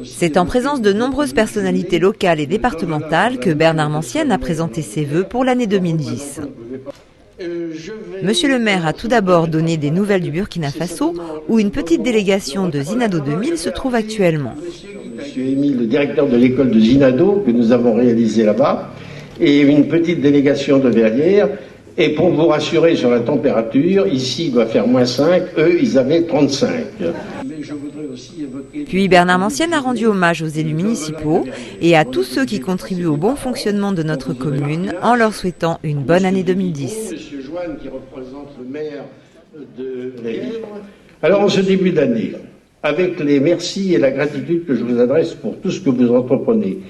C'est en présence de nombreuses personnalités locales et départementales que Bernard Mancienne a présenté ses vœux pour l'année 2010. Monsieur le maire a tout d'abord donné des nouvelles du Burkina Faso, où une petite délégation de Zinado 2000 se trouve actuellement. Monsieur Émile, le directeur de l'école de Zinado, que nous avons réalisé là-bas, et une petite délégation de Verrières. Et pour vous rassurer sur la température, ici il doit faire -5, eux ils avaient 35. Puis Bernard Mancienne a rendu hommage aux élus municipaux et à tous ceux qui contribuent au bon fonctionnement de notre commune en leur souhaitant une bonne année 2010. Monsieur Joanne qui représente le maire de Verrières. Alors en ce début d'année, avec les merci et la gratitude que je vous adresse pour tout ce que vous entreprenez,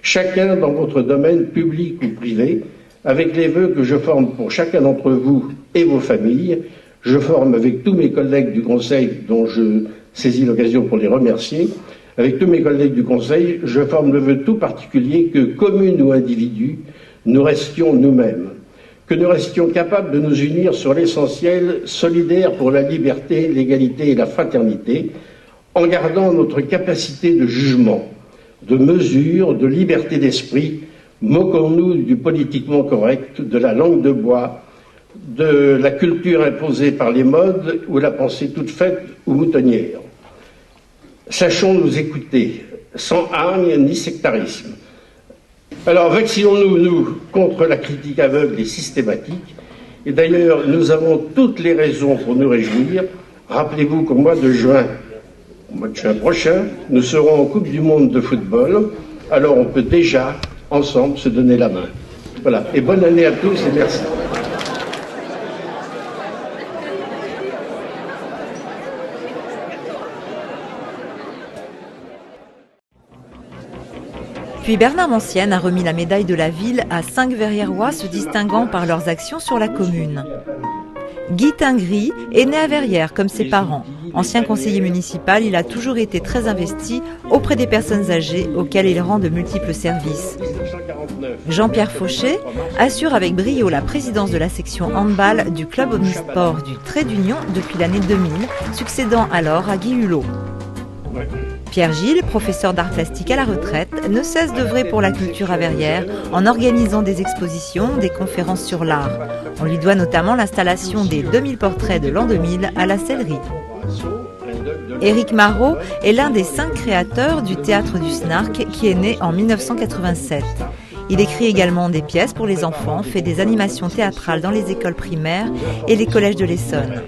chacun dans votre domaine public ou privé, avec les vœux que je forme pour chacun d'entre vous et vos familles, je forme avec tous mes collègues du Conseil, dont je saisis l'occasion pour les remercier, avec tous mes collègues du Conseil, je forme le vœu tout particulier que, communes ou individus, nous restions nous-mêmes, que nous restions capables de nous unir sur l'essentiel, solidaires pour la liberté, l'égalité et la fraternité, en gardant notre capacité de jugement, de mesure, de liberté d'esprit. Moquons-nous du politiquement correct, de la langue de bois, de la culture imposée par les modes ou la pensée toute faite ou moutonnière. Sachons nous écouter, sans hargne ni sectarisme. Alors vaccinons-nous, nous, contre la critique aveugle et systématique. Et d'ailleurs, nous avons toutes les raisons pour nous réjouir. Rappelez-vous qu'au mois de juin prochain, nous serons en Coupe du Monde de football. Alors on peut déjà ensemble se donner la main. Voilà. Et bonne année à tous et merci. Puis Bernard Mancienne a remis la médaille de la ville à 5 Verriérois se distinguant par leurs actions sur la commune. Guy Tingry est né à Verrières comme ses parents. Ancien conseiller municipal, il a toujours été très investi auprès des personnes âgées auxquelles il rend de multiples services. Jean-Pierre Fauché assure avec brio la présidence de la section handball du club omnisport du Trait d'Union depuis l'année 2000, succédant alors à Guy Hulot. Pierre Gilles, professeur d'art plastique à la retraite, ne cesse d'œuvrer pour la culture à Verrières en organisant des expositions, des conférences sur l'art. On lui doit notamment l'installation des 2000 portraits de l'an 2000 à la Sellerie. Éric Marot est l'un des 5 créateurs du Théâtre du Snark qui est né en 1987. Il écrit également des pièces pour les enfants, fait des animations théâtrales dans les écoles primaires et les collèges de l'Essonne.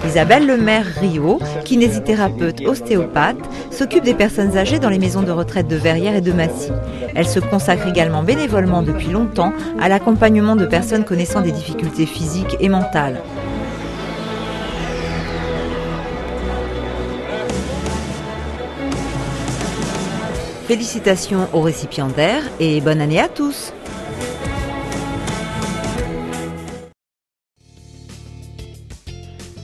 Isabelle Lemaire-Rio, kinésithérapeute ostéopathe, s'occupe des personnes âgées dans les maisons de retraite de Verrières et de Massy. Elle se consacre également bénévolement depuis longtemps à l'accompagnement de personnes connaissant des difficultés physiques et mentales. Félicitations aux récipiendaires et bonne année à tous!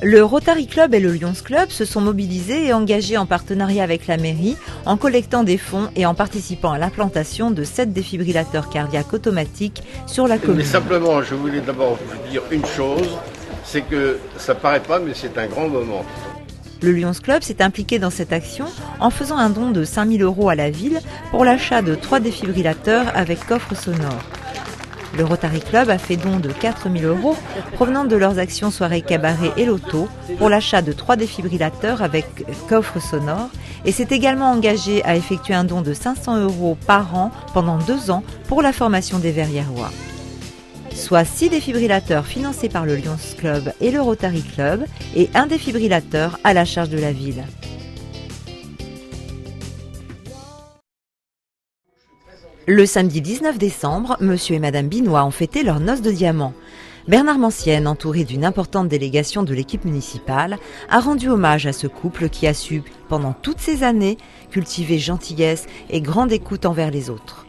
Le Rotary Club et le Lions Club se sont mobilisés et engagés en partenariat avec la mairie en collectant des fonds et en participant à l'implantation de 7 défibrillateurs cardiaques automatiques sur la commune. Mais simplement, je voulais d'abord vous dire une chose, c'est que ça paraît pas, mais c'est un grand moment. Le Lions Club s'est impliqué dans cette action en faisant un don de 5 000 € à la ville pour l'achat de 3 défibrillateurs avec coffre sonore. Le Rotary Club a fait don de 4 000 € provenant de leurs actions soirées cabaret et loto pour l'achat de 3 défibrillateurs avec coffre sonore et s'est également engagé à effectuer un don de 500 € par an pendant 2 ans pour la formation des Verriérois. Soit 6 défibrillateurs financés par le Lions Club et le Rotary Club et un défibrillateur à la charge de la ville. Le samedi 19 décembre, monsieur et madame Binois ont fêté leur noces de diamant. Bernard Mancienne, entouré d'une importante délégation de l'équipe municipale, a rendu hommage à ce couple qui a su, pendant toutes ces années, cultiver gentillesse et grande écoute envers les autres.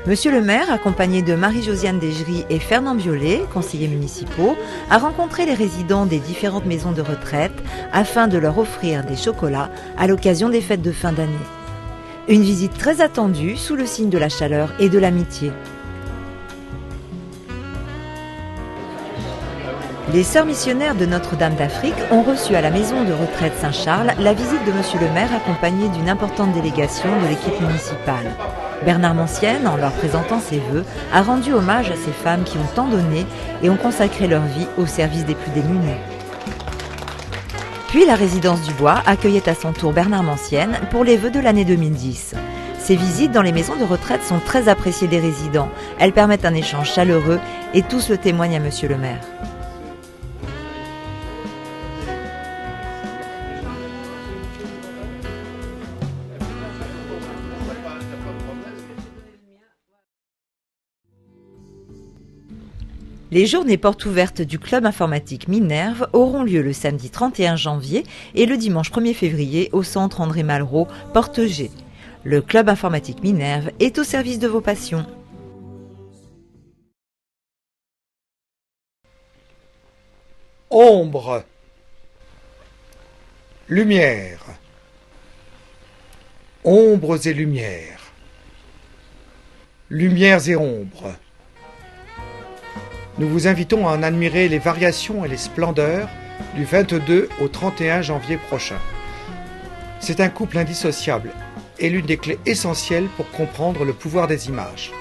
Monsieur le maire, accompagné de Marie-Josiane Desgeries et Fernand Biolay, conseillers municipaux, a rencontré les résidents des différentes maisons de retraite afin de leur offrir des chocolats à l'occasion des fêtes de fin d'année. Une visite très attendue sous le signe de la chaleur et de l'amitié. Les sœurs missionnaires de Notre-Dame d'Afrique ont reçu à la maison de retraite Saint-Charles la visite de Monsieur le maire accompagné d'une importante délégation de l'équipe municipale. Bernard Mancienne, en leur présentant ses vœux, a rendu hommage à ces femmes qui ont tant donné et ont consacré leur vie au service des plus démunis. Puis la résidence du Bois accueillait à son tour Bernard Mancienne pour les vœux de l'année 2010. Ces visites dans les maisons de retraite sont très appréciées des résidents. Elles permettent un échange chaleureux et tous le témoignent à Monsieur le maire. Les journées portes ouvertes du club informatique Minerve auront lieu le samedi 31 janvier et le dimanche 1er février au centre André Malraux, Porte G. Le club informatique Minerve est au service de vos passions. Ombre, lumière, ombres et lumières, lumières et ombres. Nous vous invitons à en admirer les variations et les splendeurs du 22 au 31 janvier prochain. C'est un couple indissociable et l'une des clés essentielles pour comprendre le pouvoir des images.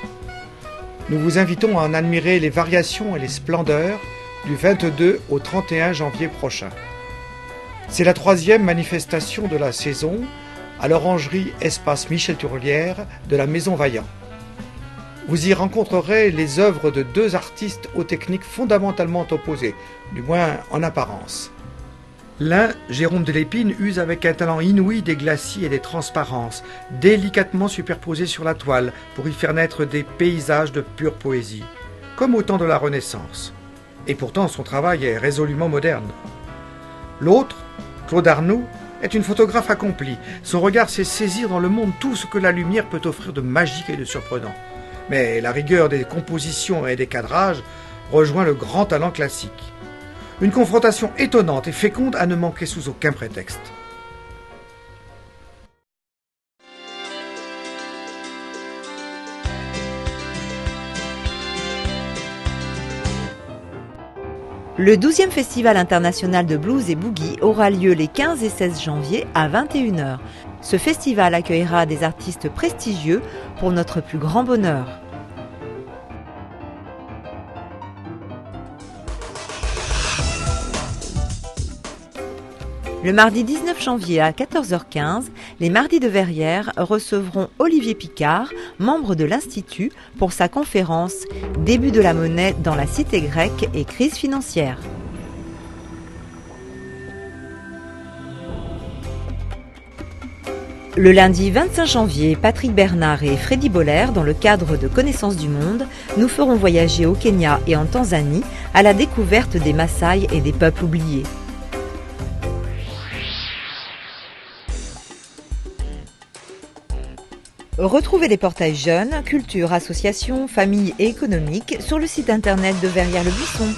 Nous vous invitons à en admirer les variations et les splendeurs du 22 au 31 janvier prochain. C'est la 3e manifestation de la saison à l'orangerie Espace Michel Turlière de la Maison Vaillant. Vous y rencontrerez les œuvres de 2 artistes aux techniques fondamentalement opposées, du moins en apparence. L'un, Jérôme Delépine, use avec un talent inouï des glacis et des transparences, délicatement superposés sur la toile pour y faire naître des paysages de pure poésie, comme au temps de la Renaissance. Et pourtant son travail est résolument moderne. L'autre, Claude Arnoux, est une photographe accomplie. Son regard sait saisir dans le monde tout ce que la lumière peut offrir de magique et de surprenant. Mais la rigueur des compositions et des cadrages rejoint le grand talent classique. Une confrontation étonnante et féconde à ne manquer sous aucun prétexte. Le 12e Festival international de blues et boogie aura lieu les 15 et 16 janvier à 21 h. Ce festival accueillera des artistes prestigieux pour notre plus grand bonheur. Le mardi 19 janvier à 14h15, les Mardis de Verrières recevront Olivier Picard, membre de l'Institut, pour sa conférence « Début de la monnaie dans la cité grecque et crise financière ». Le lundi 25 janvier, Patrick Bernard et Freddy Boller, dans le cadre de Connaissance du Monde, nous feront voyager au Kenya et en Tanzanie à la découverte des Maasai et des peuples oubliés. Retrouvez les portails jeunes, culture, associations, famille et économique sur le site internet de Verrières-le-Buisson.